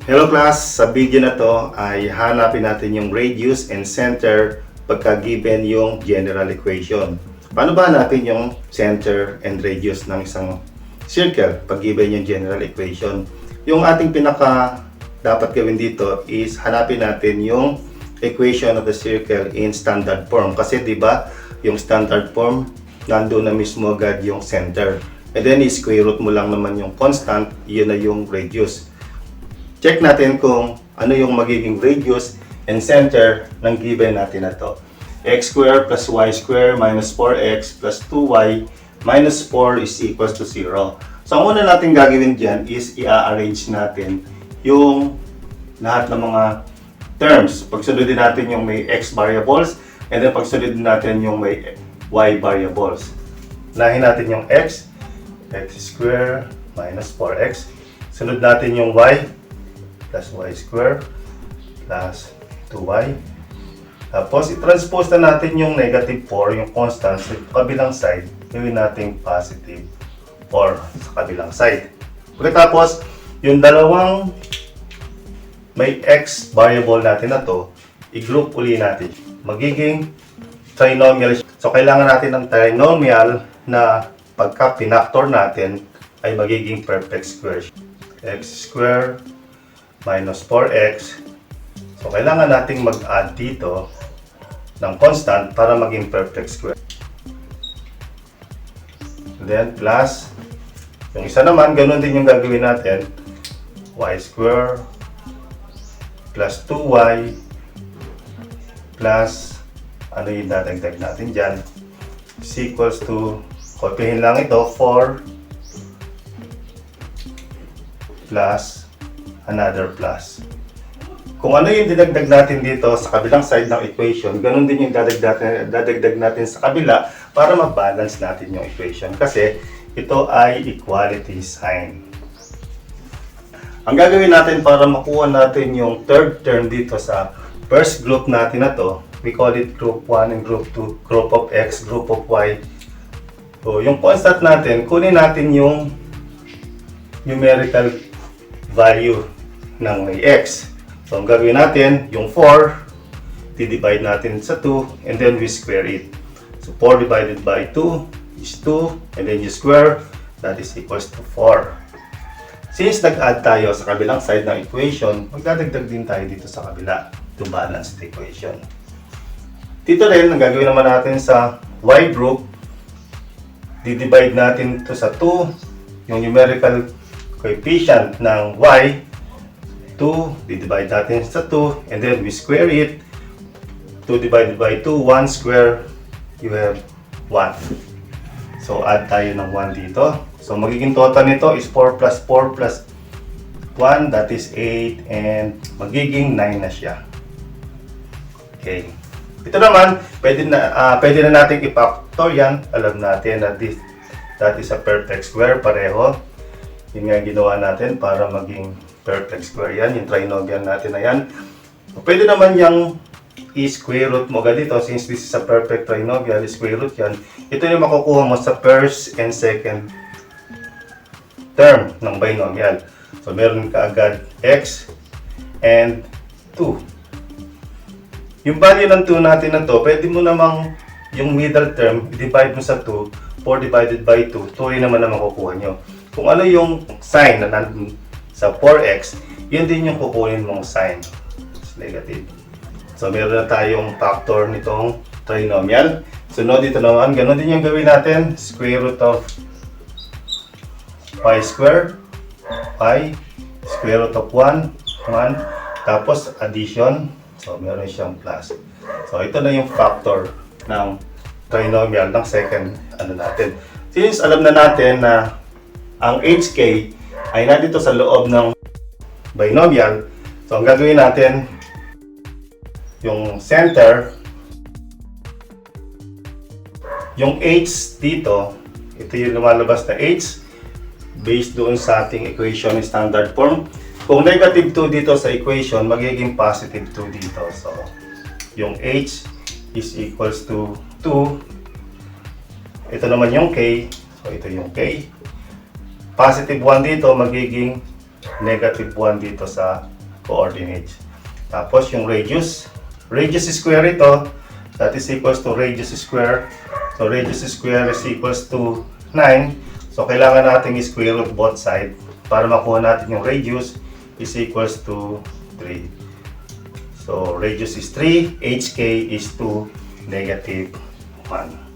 Hello class! Sa video na to ay hanapin natin yung radius and center pagka given yung general equation. Paano ba hanapin yung center and radius ng isang circle pag given yung general equation? Yung ating pinaka dapat gawin dito is hanapin natin yung equation of the circle in standard form. Kasi di ba yung standard form nandoon na mismo agad yung center. And then square root mo lang naman yung constant, yun na yung radius. Check natin kung ano yung magiging radius and center ng given natin na to. X squared plus y squared minus 4x plus 2y minus 4 is equals to 0. So ang una natin gagawin dyan is i-arrange natin yung lahat ng mga terms. Pagsunodin natin yung may x variables and then pagsunodin natin yung may y variables. Unahin natin yung x squared minus 4x. Sunod natin yung y plus y squared plus 2y. Tapos, i-transpose na natin yung negative 4, yung constant sa kabilang side. Gawin natin positive 4 sa kabilang side. Pagkatapos, yung dalawang may x variable natin na to, i-group uli natin. Magiging trinomial. So, kailangan natin ng trinomial na pagka pinactor natin ay magiging perfect square. X squared minus 4x. So, kailangan nating mag-add dito ng constant para maging perfect square. And then, plus, yung isa naman, ganun din yung gagawin natin. Y squared plus 2y plus, ano yung dadagdag natin dyan? Is equals to, kopyahin lang ito, 4 plus another plus. Kung ano yung dinagdag natin dito sa kabilang side ng equation, ganun din yung dadagdag natin sa kabila para ma-balance natin yung equation. Kasi ito ay equality sign. Ang gagawin natin para makuha natin yung third term dito sa first group natin na to, we call it group 1 and group 2, group of x, group of y. So, yung constant natin, kunin natin yung numerical value ng may x. So, ang gagawin natin, yung 4, divide natin sa 2, and then we square it. So, 4 divided by 2 is 2, and then you square, that is equals to 4. Since nag-add tayo sa kabilang side ng equation, magdadagdag din tayo dito sa kabila to balance the equation. Dito rin, ang gagawin naman natin sa y group, divide natin ito sa 2, yung numerical coefficient ng y, 2, divide natin sa 2, and then we square it. 2 divided by 2, 1 square, you have 1. So, add tayo ng 1 dito. So, magiging total nito is 4 plus 4 plus 1, that is 8, and magiging 9 na siya. Okay. Ito naman, pwede na natin i-factor yan. Alam natin na that is a perfect square, pareho. Yun nga ginawa natin para maging perfect square yan, yung trinomial natin na yan. Pwede naman yung i-square root mo dito, since this is a perfect trinomial, square root yan. Ito yung makukuha mo sa first and second term ng binomial. So, meron ka agad x and 2. Yung value ng 2 natin na to, pwede mo namang yung middle term, divide mo sa 2, 4 divided by 2, 2 rin naman na makukuha nyo. Kung ano yung sign na nandun sa 4x, yun din yung kukunin mong sign. It's negative. So, meron na tayong factor nitong trinomial. Sunod dito naman, ganoon din yung gawin natin. Square root of y squared, y, square root of 1, 1, tapos addition. So, meron siyang plus. So, ito na yung factor ng trinomial ng second natin. Since alam na natin na ang hk ay nandito sa loob ng binomial, so ang gagawin natin, yung center, yung h dito, ito yung lumalabas na h based doon sa ating equation standard form. Kung negative 2 dito sa equation, magiging positive 2 dito. So, yung h is equals to 2. Ito naman yung k. So, ito yung k. Positive 1 dito, magiging negative 1 dito sa coordinates. Tapos yung radius square ito, that is equals to radius square. So radius square is equals to 9. So kailangan natin i-square root both side para makuha natin yung radius is equals to 3. So radius is 3, hk is 2, -1.